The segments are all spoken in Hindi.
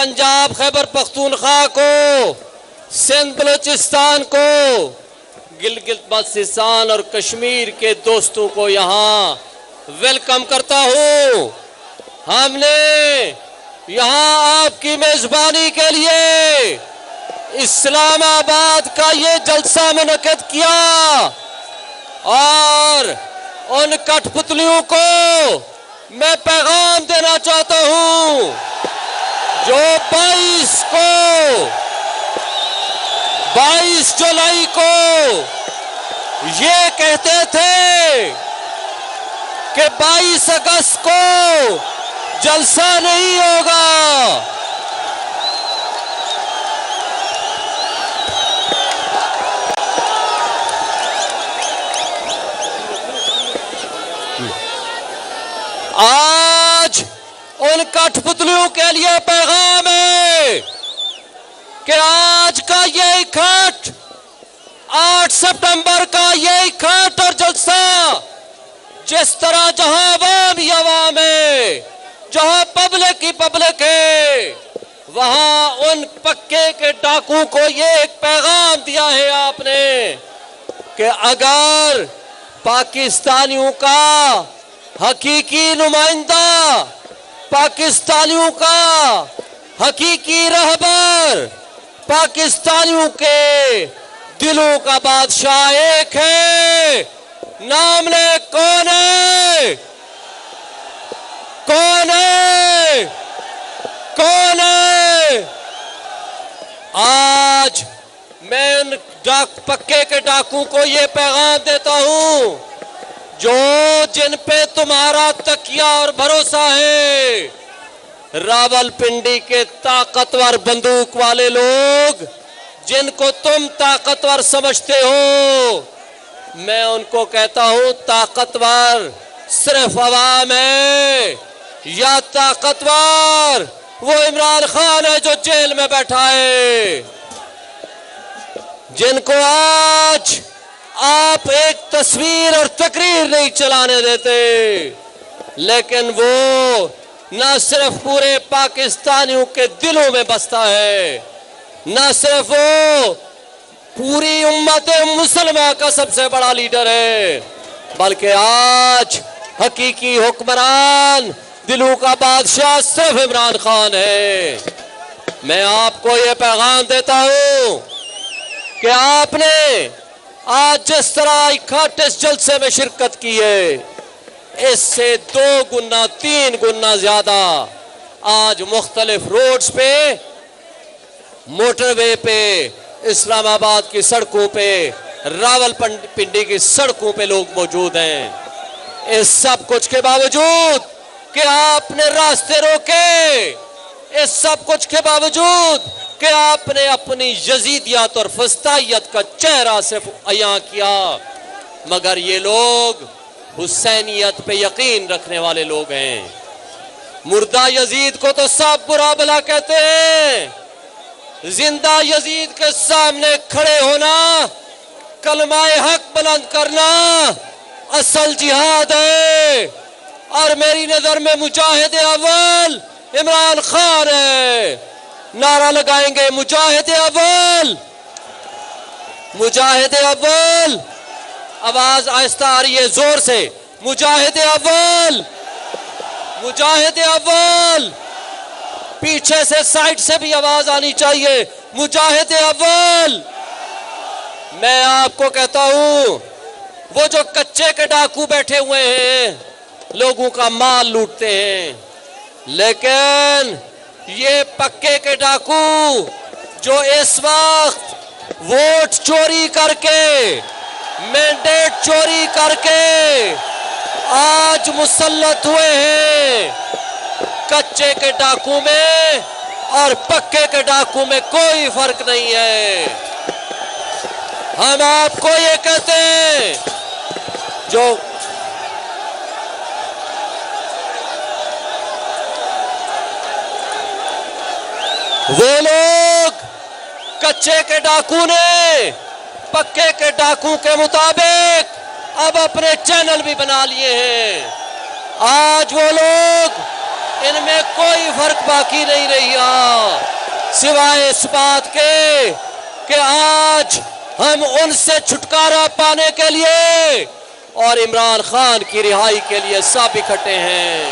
पंजाब खैबर पख्तूनख्वा को, सिंध बलूचिस्तान को, गिलगित बाल्टिस्तान और कश्मीर के दोस्तों को यहाँ वेलकम करता हूँ। हमने यहाँ आपकी मेजबानी के लिए इस्लामाबाद का ये जलसा मुनक्किद किया और उन कठपुतलियों को मैं पैगाम देना चाहता हूँ जो 22 जुलाई को ये कहते थे कि 22 अगस्त को जलसा नहीं होगा। आज उन कठपुतलियों के लिए पैगाम है कि आज का ये इकट्ठ, 8 सितंबर का ये इकट्ठ और जलसा, जिस तरह जहां अवाम ही अवाम है, जहां पब्लिक ही पब्लिक है, वहां उन पक्के के डाकू को ये एक पैगाम दिया है आपने कि अगर पाकिस्तानियों का हकीकी नुमाइंदा, पाकिस्तानियों का हकीकी रहबर, पाकिस्तानियों के दिलों का बादशाह एक है, नाम ले कौन है? कौन है? कौन है? आज मैं उन पक्के के डाकू को ये पैगाम देता हूं जो जिन पे तुम्हारा तकिया और भरोसा है, रावलपिंडी के ताकतवर बंदूक वाले लोग जिनको तुम ताकतवर समझते हो, मैं उनको कहता हूं ताकतवर सिर्फ अवाम है या ताकतवर वो इमरान खान है जो जेल में बैठा है, जिनको आज आप एक तस्वीर और तकरीर नहीं चलाने देते, लेकिन वो न सिर्फ पूरे पाकिस्तानियों के दिलों में बसता है, न सिर्फ वो पूरी उम्मत मुसलमान का सबसे बड़ा लीडर है, बल्कि आज हकीकी हुक्मरान, दिलों का बादशाह सिर्फ इमरान खान है। मैं आपको ये पैगाम देता हूं कि आपने आज जिस तरह इकट्ठे इस जलसे में शिरकत की है, इससे 2 गुना 3 गुना ज्यादा आज मुख्तलिफ रोड्स पे, मोटरवे पे, इस्लामाबाद की सड़कों पे, रावलपिंडी की सड़कों पे लोग मौजूद हैं। इस सब कुछ के बावजूद कि आपने रास्ते रोके, इस सब कुछ के बावजूद कि आपने अपनी यजीदियत और फस्तायत का चेहरा सिर्फ अयां किया, मगर ये लोग हुसैनियत पे यकीन रखने वाले लोग हैं। मुर्दा यजीद को तो सब बुरा भला कहते हैं, जिंदा यजीद के सामने खड़े होना, कलमाए हक बुलंद करना असल जिहाद है, और मेरी नजर में मुजाहिद अव्वल इमरान खान है। नारा लगाएंगे मुजाहिद अव्वल, मुजाहिद अव्वल। आवाज आहिस्ता आ रही है, जोर से, मुजाहिद अव्वल, मुजाहिद अव्वल। पीछे से, साइड से भी आवाज आनी चाहिए, मुजाहिद अव्वल। मैं आपको कहता हूं, वो जो कच्चे के डाकू बैठे हुए हैं, लोगों का माल लूटते हैं, लेकिन ये पक्के के डाकू जो इस वक्त वोट चोरी करके, मैंडेट चोरी करके आज मुसल्लत हुए हैं, कच्चे के डाकू में और पक्के के डाकू में कोई फर्क नहीं है। हम आपको ये कहते हैं, जो वो लोग कच्चे के डाकू ने पक्के के डाकू के मुताबिक अब अपने चैनल भी बना लिए हैं। आज वो लोग इनमें कोई फर्क बाकी नहीं रहा सिवाय इस बात के कि आज हम उनसे छुटकारा पाने के लिए और इमरान खान की रिहाई के लिए सब इकट्ठे हैं।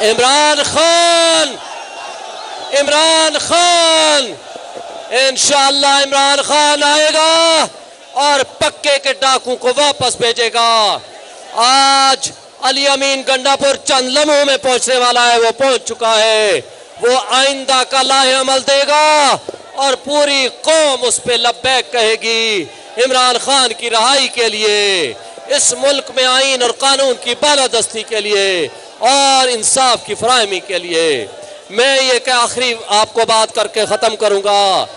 इमरान खान इंशाअल्लाह इमरान खान आएगा और पक्के के डाकू को वापस भेजेगा। आज अली अमीन गंडापुर चंद लम्हों में पहुंचने वाला है, वो पहुंच चुका है। वो आइंदा का लाहे अमल देगा और पूरी कौम उस पे लब्बैक कहेगी इमरान खान की रहाई के लिए, इस मुल्क में आईन और कानून की बालादस्ती के लिए और इंसाफ की फराहमी के लिए। मैं ये कि आखिरी आपको बात करके ख़त्म करूँगा।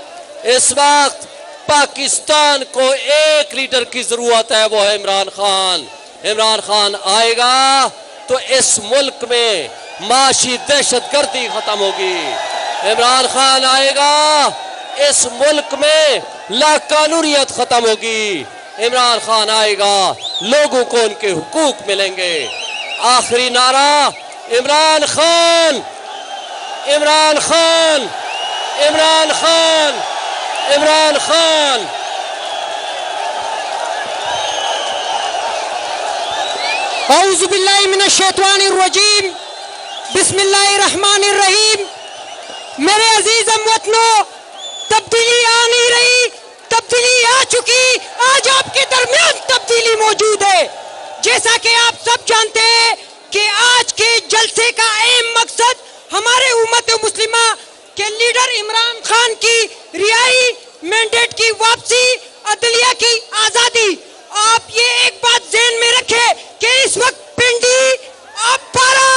इस वक्त पाकिस्तान को एक लीडर की ज़रूरत है, वो है इमरान खान। इमरान खान आएगा तो इस मुल्क में माशी दहशतगर्दी ख़त्म होगी। इमरान खान आएगा इस मुल्क में लाकानूनियत ख़त्म होगी। इमरान खान आएगा लोगों को उनके हुकूक मिलेंगे। आखिरी नारा इमरान खान, इमरान खान, इमरान खान, इमरान खान। औज़ु बिल्लाहि मिनश शैतानिर रजीम, बिस्मिल्लाहिर रहमानिर रहीम। मेरे अजीज हमवतनों, तब्दीली आ नहीं रही, तब्दीली आ चुकी। आज आपके दरमियान तब्दीली मौजूद है। जैसा कि आप सब जानते हैं कि आज के जलसे का अहम मकसद हमारे उम्मत मुस्लिमा के लीडर इमरान खान की रिहाई, मैंडेट की वापसी, अदलिया की आजादी। आप ये एक बात ज़हन में रखें कि इस वक्त पिंडी, अपारा,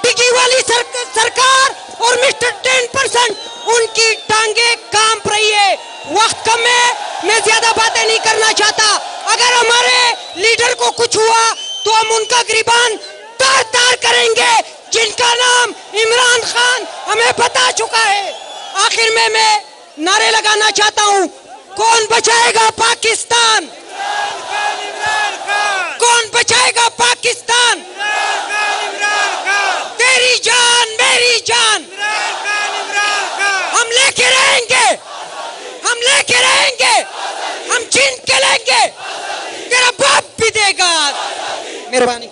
डिगी वाली सरकार और मिस्टर 10% उनकी टांगे कांप रही है। वक्त कम है, मैं ज्यादा बातें नहीं करना चाहता। अगर हमारे लीडर को कुछ हुआ तो हम उनका गिरबान तार तार करेंगे, जिनका नाम इमरान खान हमें बता चुका है। आखिर में मैं नारे लगाना चाहता हूँ, कौन बचाएगा पाकिस्तान? कौन बचाएगा पाकिस्तान? तेरी जान मेरी जान, हम लेके रहेंगे, हम लेके रहेंगे, हम छीन के लेंगे, तेरा बाप भी देगा। मेहरबानी।